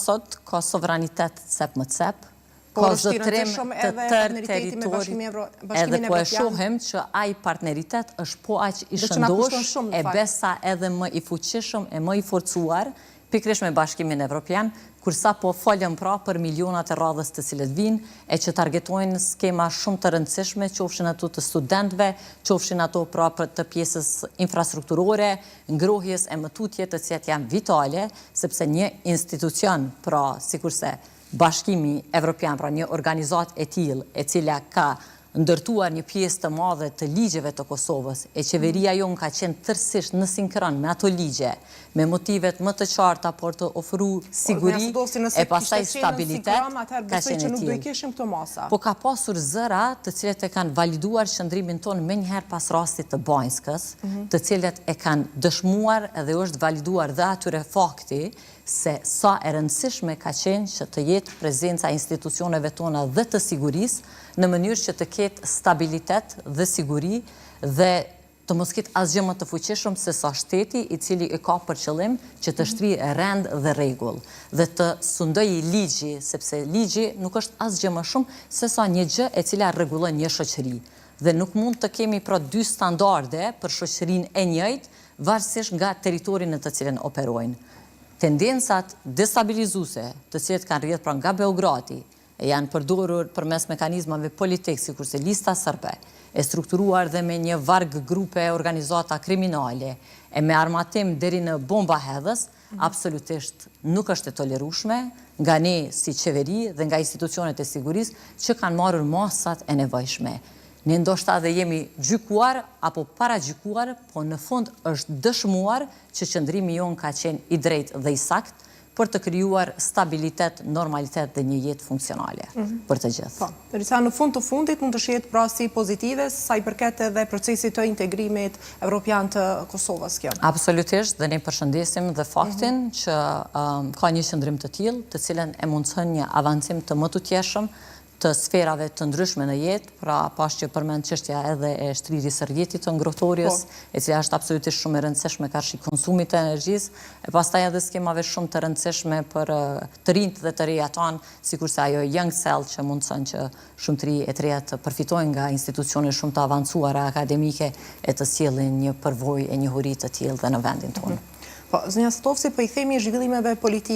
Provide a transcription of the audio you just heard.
sot ka sovranitet cep më cep, ka zotrim të tërë teritori, edhe po e shohim që ai partneritet është po aq i shëndosh, e besa edhe më i fuqishëm, e më i forcuar, pikërisht me Bashkimin Evropian, kursa po folëm pra për milionat e radhës të cilët vinë, e që targetojnë skema shumë të rëndësishme, qofshin ato të studentëve, qofshin ato pra për të pjesës infrastrukturore, ngrohjes e mëtutje të cilat janë vitale, sepse një institucion, pra sikurse Bashkimi Evropian, pra një organizat e tillë, e cila ka ndërtuar një pjesë të madhe të ligjeve të Kosovës, e qeveria jonë ka qenë tërësisht në sinkron me ato ligje, me motivet më të qarta për të ofruar siguri e pastaj stabilitet, ka qenë e tillë. Po ka pasur zëra të cilët e kanë validuar qëndrimin tonë më njëherë pas rastit të Banjskës, të cilët e kanë dëshmuar edhe është validuar dhe atyre fakti se sa e rëndësishme ka qenë që të jetë prezenca institucioneve tona dhe të sigurisë në mënyrë që të ketë stabilitet dhe siguri dhe të mos ketë asgjë më të fuqishëm se sa shteti i cili e ka për qëllim që të shtrijë rend dhe rregull dhe të sundojë ligji, sepse ligji nuk është asgjë më shumë se sa një gjë e cila rregullon një shoqëri. Dhe nuk mund të kemi pra dy standarde për shoqërinë e njëjtë varësisht nga territori në të cilën operojnë. Tendencat destabilizuese të cilët kanë rrjedhur pra nga Beogradi e janë përdorur përmes mekanizmave politik, sikurse lista serbe, e strukturuar dhe me një varg grupe organizata kriminale, e me armatim deri në bomba hedhës, absolutisht nuk është e tolerueshme nga ne si qeveri dhe nga institucionet e sigurisë që kanë marrur masat e nevojshme. Ne ndoshta dhe jemi gjykuar apo paragjykuar, po në fund është dëshmuar që qëndrimi jonë ka qenë i drejtë dhe i saktë për të krijuar stabilitet, normalitet dhe një jetë funksionale për të gjithë. Po, ndërsa në fund të fundit mund të shihet pra si pozitive sa i përket edhe procesit të integrimit evropian të Kosovës kjo. Absolutisht, dhe ne përshëndesim dhe faktin që ka një qëndrim të tillë, të cilën e mundson një avancim të më tutjeshëm të sferave të ndryshme në jetë, pra pas që përmend çështja edhe e shtrirjes së rrjetit të ngrohtoriës, e cila është absolutisht shumë e rëndësishme karshi konsumit të energjisë, e pastaj edhe skemave shumë të rëndësishme për të rinjt dhe të reja tanë, sikurse ajo Young Cell që mundson që shumë të rinj e të reja të përfitojnë nga institucione shumë të avancuara akademike e të sjellin një përvojë e njohuri të tillë dhe në vendin tonë. Po, zonja Satovci, po i themi zhvillimeve politike